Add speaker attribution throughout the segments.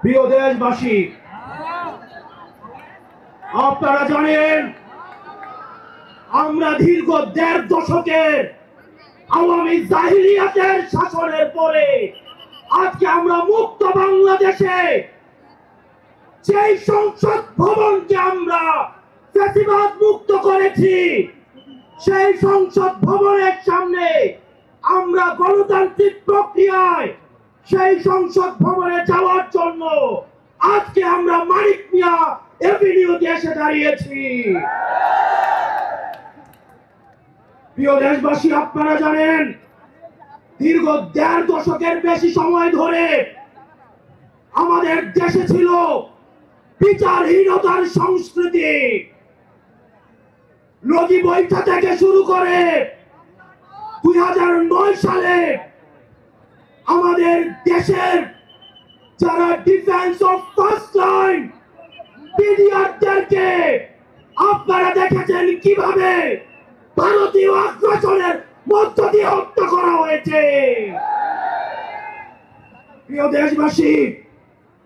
Speaker 1: প্রিয় দেশবাসী, আপনারা জানেন আমরা দীর্ঘ ১.৫ দশকের আওয়ামী জাহিলিয়াতের শাসনের পরে আজকে আমরা মুক্ত বাংলাদেশে সেই সংসদ ভবনকে আমরা ফ্যাসিবাদ মুক্ত করেছি। সেই সংসদ ভবনের সামনে আমরা গণতান্ত্রিক প্রক্রিয়ায় সেই সংসদ ভবনে যাওয়ার জন্য আজকে আমরা মানিক মিয়া এভিনিউতে এসে দাঁড়িয়েছি। প্রিয় দেশবাসী, আপনারা জানেন দীর্ঘ ১.৫ দশকের বেশি সময় ধরে আমাদের দেশে ছিল বিচারহীনতার সংস্কৃতি। লগি বৈঠা থেকে শুরু করে ২০০৯ সালে আমাদের দেশের যারা ডিফেন্স অফ ফার্স্ট লাইন পিডিআরদেরকে আপনারা দেখেছেন কিভাবে ভারতীয় আগ্রাসনের মধ্য দিয়ে হত্যা করা হয়েছে। প্রিয় দেশবাসী,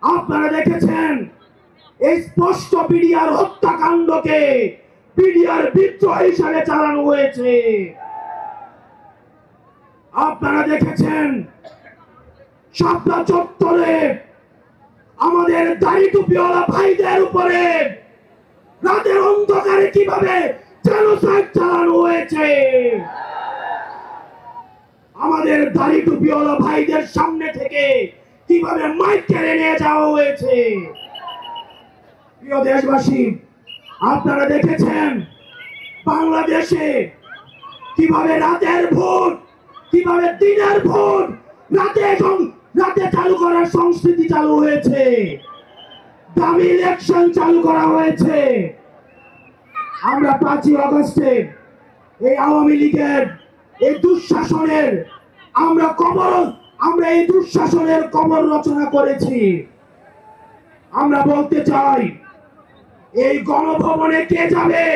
Speaker 1: আপনারা দেখেছেন এই স্পষ্ট পিডিআর হত্যাকাণ্ডকে পিডিআর বিদ্রোহ হিসাবে চালানো হয়েছে। আপনারা দেখেছেন শাপলা চত্বরে আমাদের দাড়ি টুপিওয়ালা ভাইদের উপরে রাতের অন্ধকারে কিভাবে জেনোসাইড চালানো হয়েছে। আমাদের দাড়ি টুপিওয়ালা ভাইদের সামনে থেকে কিভাবে মাইক কেড়ে নিয়ে যাওয়া হয়েছে। প্রিয় দেশবাসী, আপনারা দেখেছেন বাংলাদেশে কিভাবে রাতের ভোট, কিভাবে দিনের ভোট রাতে চালু করার সংস্কৃতি চালু হয়েছে, দামি ইলেকশন চালু করা হয়েছে। আমরা ৫ই আগস্টে এই আওয়ামী লীগের এই দুঃশাসনের আমরা এই দুঃশাসনের কবর রচনা করেছি। আমরা বলতে চাই এই গণভবনে কে যাবে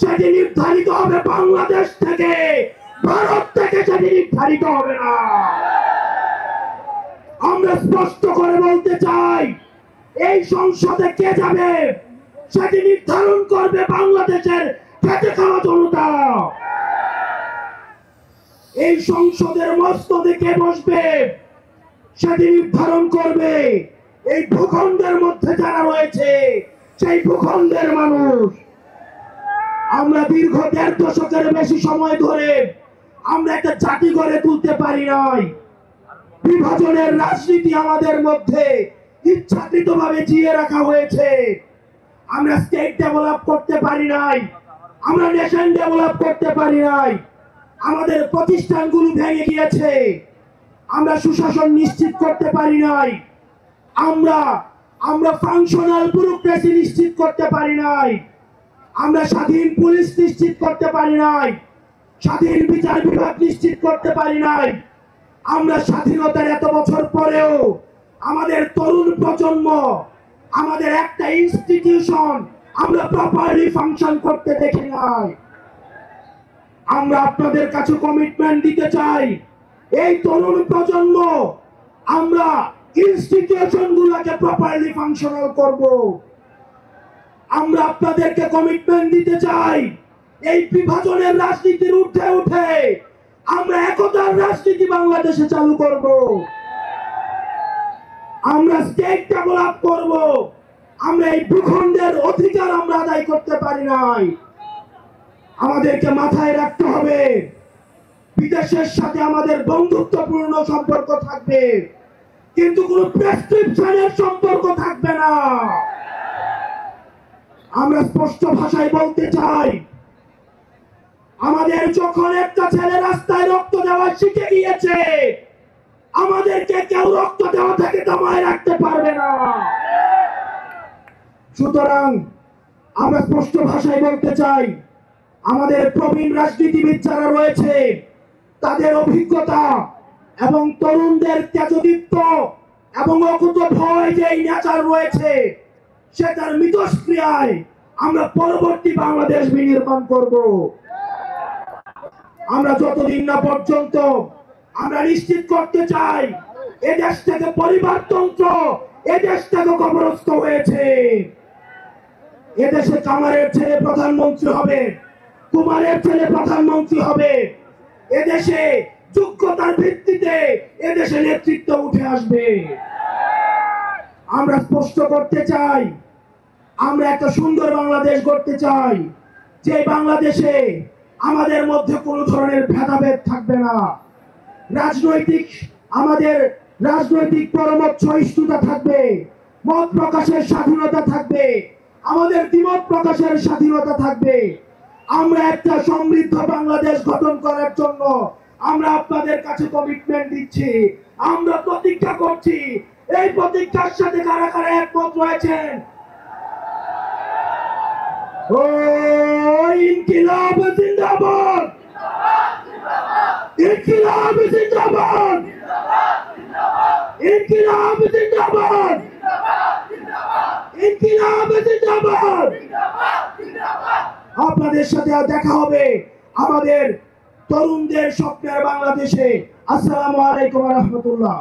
Speaker 1: সেটি নির্ধারিত হবে বাংলাদেশ থেকে, ভারত থেকে সেটি নির্ধারিত হবে না। আমরা স্পষ্ট করে বলতে চাই এই সংসদে কে যাবে সেটি নির্ধারণ করবে বাংলাদেশের খেটে খাওয়া জনতা। এই সংসদের মস্তদে কে বসবে সেটি নির্ধারণ করবে এই ভূখণ্ডের মধ্যে যারা রয়েছে সেই ভূখণ্ডের মানুষ। আমরা দীর্ঘ ১.৫ দশকের বেশি সময় ধরে আমরা একটা জাতি গড়ে তুলতে পারি নাই। বিভাজনের রাজনীতি আমাদের মধ্যে ইচ্ছাকৃতভাবে জিয়ে রাখা হয়েছে। আমরা স্টেট ডেভেলপ করতে পারি নাই, আমরা নেশন ডেভেলপ করতে পারি নাই। আমাদের প্রতিষ্ঠানগুলো ভেঙে গিয়েছে, আমরা সুশাসন নিশ্চিত করতে পারি নাই, আমরা ফাংশনাল ব্যুরোক্রেসি নিশ্চিত করতে পারি নাই, আমরা স্বাধীন পুলিশ নিশ্চিত করতে পারি নাই, স্বাধীন বিচার বিভাগ নিশ্চিত করতে পারি নাই। আমরা স্বাধীনতার এত বছর পরেও আমাদের তরুণ প্রজন্ম, আমাদের একটা ইনস্টিটিউশন আমরা প্রপারলি ফাংশন করতে দেখি নাই। আমরা আপনাদের কাছে কমিটমেন্ট দিতে চাই এই তরুণ প্রজন্ম আমরা ইনস্টিটিউশন গুলোকে প্রপারলি ফাংশনাল করব। আমরা আপনাদেরকে কমিটমেন্ট দিতে চাই এই বিভাজনের রাজনীতির ঊর্ধ্বে উঠে আমরা একতার রাজনীতি বাংলাদেশে চালু করব। আমরা স্টেট ডেভেলপ করব। আমরা এই ভূখণ্ডের অধিকার আমরা আদায় করতে পারি নাই। আমাদেরকে মাথায় রাখতে হবে বিদেশের সাথে আমাদের বন্ধুত্বপূর্ণ সম্পর্ক থাকবে, কিন্তু কোনো প্রেসক্রিপশনের সম্পর্ক থাকবে না। আমরা স্পষ্ট ভাষায় বলতে চাই আমাদের যখন একটা ছেলে রাস্তায় রক্ত দেওয়া শিখে গিয়েছে, আমাদেরকে কেউ রক্ত দেওয়া থেকে দমায় রাখতে পারবে না। সুতরাং আমরা স্পষ্ট ভাষায় বলতে চাই আমাদের প্রবীণ রাজনীতিবিদ যারা রয়েছে তাদের অভিজ্ঞতা এবং তরুণদের তেজদীপ্ত এবং অকুত ভয় যে নেচার রয়েছে সেটার মিথস্ক্রিয়ায় আমরা পরবর্তী বাংলাদেশ বিনির্মাণ করব। আমরা যতদিন না পর্যন্ত আমরা নিশ্চিত করতে চাই এদেশ থেকে পরিবারতন্ত্র, এদেশটাকে কবরস্থ হয়েছে। এদেশে কামারের ছেলে প্রধানমন্ত্রী হবে, কুমারের ছেলে প্রধানমন্ত্রী হবে। এদেশে যোগ্যতার ভিত্তিতে এদেশে নেতৃত্ব উঠে আসবে। আমরা স্পষ্ট করতে চাই, আমরা একটা সুন্দর বাংলাদেশ গড়তে চাই, যে বাংলাদেশে আমাদের মধ্যে কোনো ধরনের ভেদাভেদ থাকবে না। আমাদের রাজনৈতিক পরমত সহিষ্ণুতা থাকবে, মত প্রকাশের স্বাধীনতা থাকবে, আমাদের দ্বিমত প্রকাশের স্বাধীনতা থাকবে। আমরা একটা সমৃদ্ধ বাংলাদেশ গঠন করার জন্য আমরা আপনাদের কাছে কমিটমেন্ট দিচ্ছি, আমরা প্রতিজ্ঞা করছি। এই প্রতিজ্ঞার সাথে কারা কারা একমত রয়েছেন? ও ইনকিলাব জিন্দাবাদ, ইনকিলাব জিন্দাবাদ, ইনকিলাব জিন্দাবাদ, ইনকিলাব জিন্দাবাদ। আপনাদের সাথে দেখা হবে আমাদের তরুণদের স্বপ্নের বাংলাদেশে। আসসালামু আলাইকুম ওয়া রাহমাতুল্লাহ।